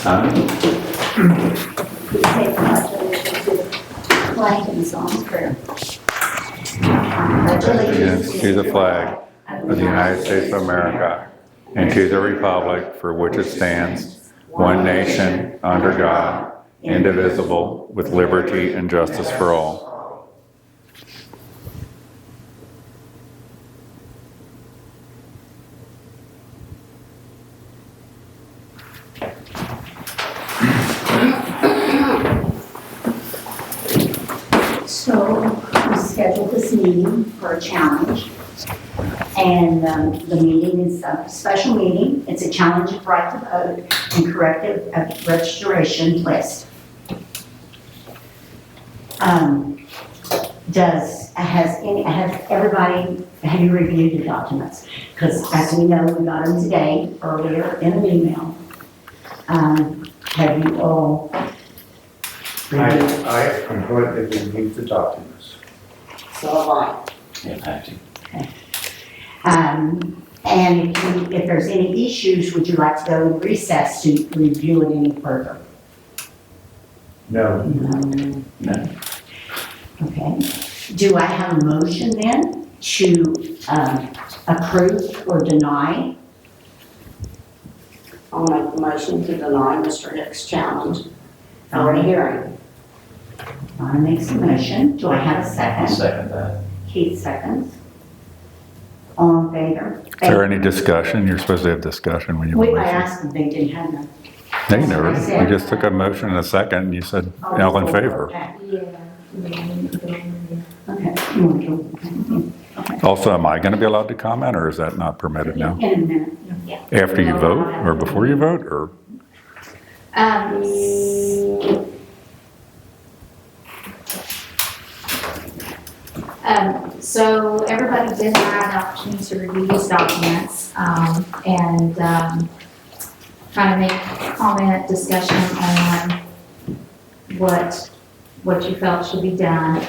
Please take the pledge of allegiance to the flag and the song of prayer. Pledge Allegiance to the flag of the United States of America and to the republic for which it stands, one nation, under God, indivisible, with liberty and justice for all. So we scheduled this meeting for a challenge. And the meeting is a special meeting. It's a challenge of right to vote and corrective of registration list. Have you reviewed the documents? Because as we know, we got them today, earlier in an email. Have you all reviewed? I have completely reviewed the documents. So have I. Yeah, acting. And if there's any issues, would you like to go in recess to review it any further? No. No. Okay. Do I have a motion then to approve or deny? I'll make the motion to deny Mr. Hicks' challenge for a hearing. Donna makes a motion. Do I have a I'll second? second that. Keith seconds. All in favor? Is there any discussion? You're supposed to have discussion when you. I asked them, they didn't have none. They never, we just took a motion and a second, and you said all in favor. Okay. Yeah. Okay. You want to go? Okay. Also, am I going to be allowed to comment, or is that not permitted now? In a minute. Yeah. After you vote, or before you vote, or? So everybody did have an opportunity to review these documents, and kind of make comment, discussion on what you felt should be done.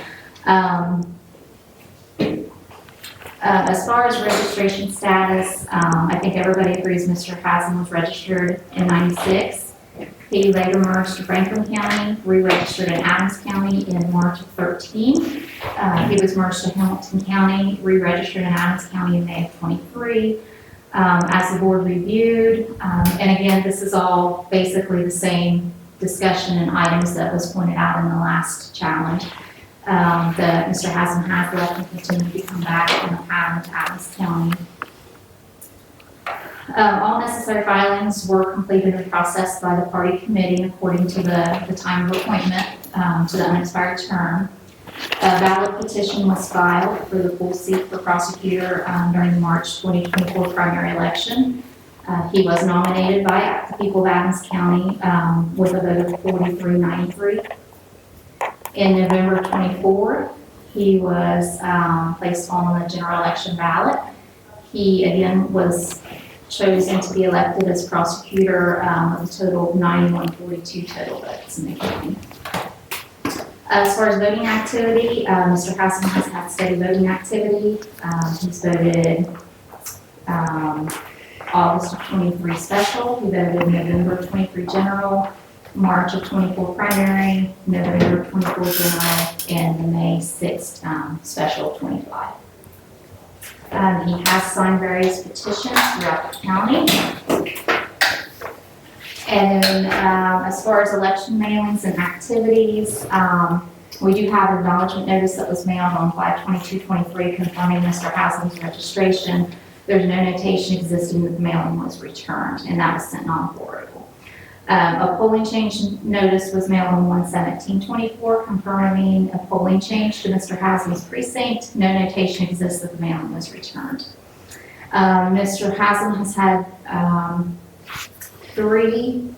As far as registration status, I think everybody agrees Mr. Haslam was registered in '96. He later merged to Franklin County, re-registered in Adams County in March of '13. He was merged to Hamilton County, re-registered in Adams County in May of '23. As the board reviewed, and again, this is all basically the same discussion and items that was pointed out in the last challenge. That Mr. Haslam has left and continued to come back in the pattern to Adams County. All necessary filings were completed and processed by the party committee according to the time of appointment to the unexpired term. A valid petition was filed for the full seat for prosecutor during the March 2024 primary election. He was nominated by the people of Adams County with a vote of 4393. In November 24, he was placed on the general election ballot. He again was chosen to be elected as prosecutor with a total of 9142 total votes in the county. As far as voting activity, Mr. Haslam has had steady voting activity. He's voted August of 23 special, he voted November of 23 general, March of 24 primary, November of 24 general, and the May 6th special 25. He has signed various petitions throughout the county. And then, as far as election mailings and activities, we do have an acknowledgement notice that was mailed on 5/22/23 confirming Mr. Haslam's registration. There's no notation existing that the mailing was returned, and that was sent non-forwardable. A polling change notice was mailed on 1/17/24 confirming a polling change to Mr. Haslam's precinct. No notation exists that the mailing was returned. Mr. Haslam has had 3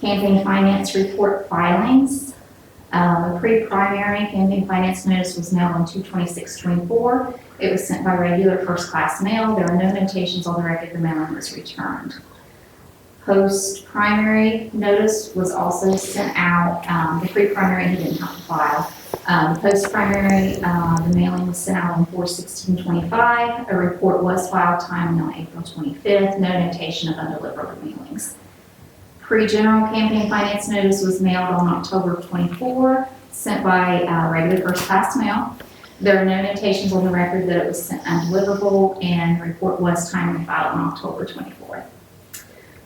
campaign finance report filings. The pre-primary campaign finance notice was mailed on 2/26/24. It was sent by regular first-class mail. There are no notations on the record the mailing was returned. Post-primary notice was also sent out. The pre-primary he didn't have to file. Post-primary, the mailing was sent out on 4/16/25. A report was filed timely on April 25th. No notation of undeliverable mailings. Pre-general campaign finance notice was mailed on October 24, sent by regular first-class mail. There are no notations on the record that it was sent undeliverable, and the report was timely filed on October 24th.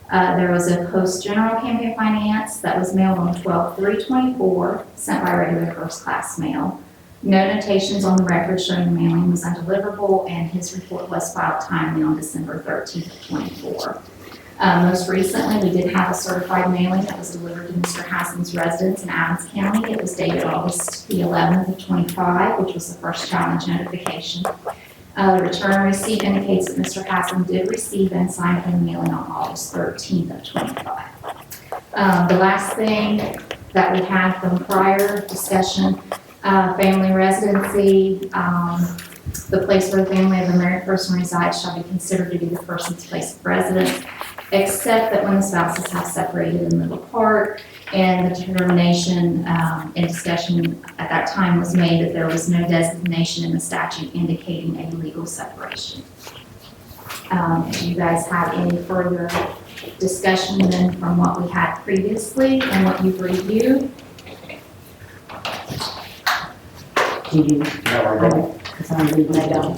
There was a post-general campaign finance that was mailed on 12/3/24, sent by regular first-class mail. No notations on the record showing the mailing was undeliverable, and his report was filed timely on December 13th, 24. Most recently, we did have a certified mailing that was delivered to Mr. Hassan's residence in Adams County. It was dated August the 11th of 25, which was the first challenge notification. The return receipt indicates that Mr. Hassan did receive and sign the mailing on August 13th of 25. The last thing that we had from prior discussion, family residency, the place where the family of a married person resides shall be considered to be the person's place of residence, except that when the spouses have separated and live apart, and the determination and discussion at that time was made that there was no designation in the statute indicating a legal separation. Do you guys have any further discussion than from what we had previously and what you've reviewed? Do you? No, I don't. Because I'm reading it down.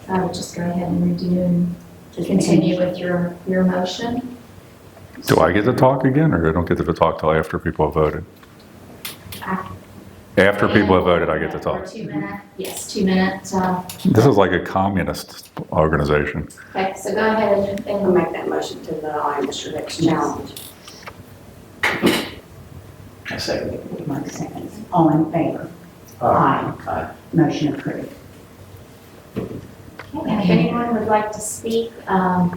I would just go ahead and redo and continue with your motion. Do I get to talk again, or I don't get to talk till after people have voted? After people have voted, I get to For talk. 2 minutes, yes, 2 minutes. This is like a communist organization. Okay, so go ahead I'll and make that motion to deny Mr. Hicks' challenge. I second it. Mark seconds. All in favor? Aye. Aye. Motion approved. And if anyone would like to speak, I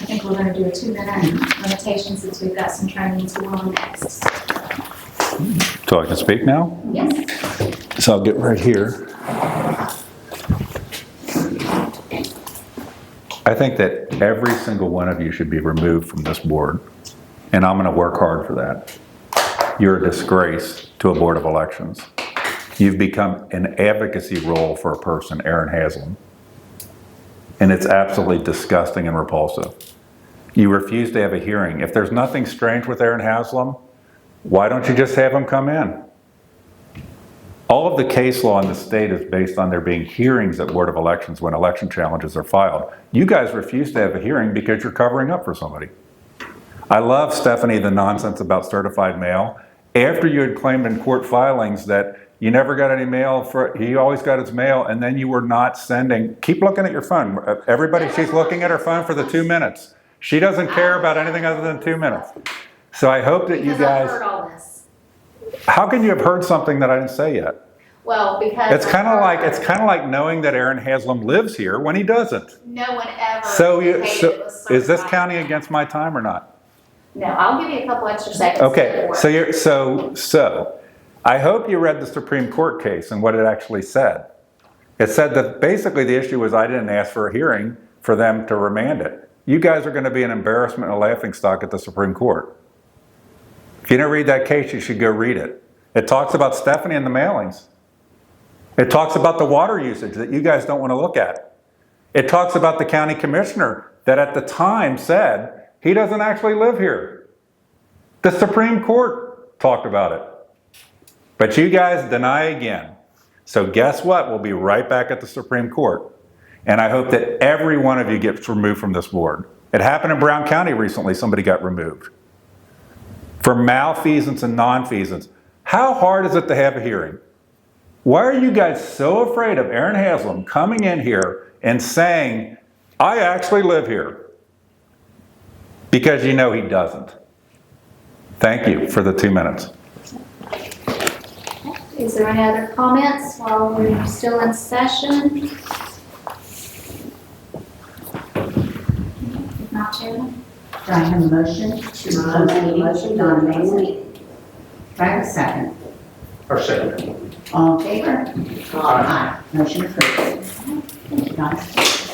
think we're going to do a 2-minute limitation since we've got some training to go on next. So I can speak now? Yes? So I'll get right here. I think that every single one of you should be removed from this board, and I'm going to work hard for that. You're a disgrace to a board of elections. You've become an advocacy role for a person, Aaron Haslam, and it's absolutely disgusting and repulsive. You refuse to have a hearing. If there's nothing strange with Aaron Haslam, why don't you just have him come in? All of the case law in the state is based on there being hearings at Board of Elections when election challenges are filed. You guys refuse to have a hearing because you're covering up for somebody. I love, Stephanie, the nonsense about certified mail. After you had claimed in court filings that you never got any mail, he always got his mail, and then you were not sending. Keep looking at your phone. Everybody, she's looking at her phone for the 2 minutes. She doesn't care about anything other than 2 minutes. So I hope that you Because I've guys, heard all this. how can you have heard something that I didn't say yet? Well, because. It's kind of like knowing that Aaron Haslam lives here when he doesn't. No one ever. So indicated it was is this certified. counting against my time or not? No, I'll give you a couple extra seconds. Okay, to so I hope you read the Supreme Court case and what it actually said. It said that basically the issue was I didn't ask for a hearing for them to remand it. You guys are going to be an embarrassment and a laughingstock at the Supreme Court. If you didn't read that case, you should go read it. It talks about Stephanie and the mailings. It talks about the water usage that you guys don't want to look at. It talks about the county commissioner that at the time said he doesn't actually live here. The Supreme Court talked about it. But you guys deny again. So guess what? We'll be right back at the Supreme Court. And I hope that every one of you gets removed from this board. It happened in Brown County recently, somebody got removed. For malfeasance and nonfeasance. How hard is it to have a hearing? Why are you guys so afraid of Aaron Haslam coming in here and saying, I actually live here? Because you know he doesn't. Thank you for the 2 minutes. Is there any other comments while we're still in session? If not, Chairman? Do I have a motion to I close make the a motion meeting? to remain meeting. Do I have a second? Or second. All in favor? Aye. Motion approved. Thank you, guys.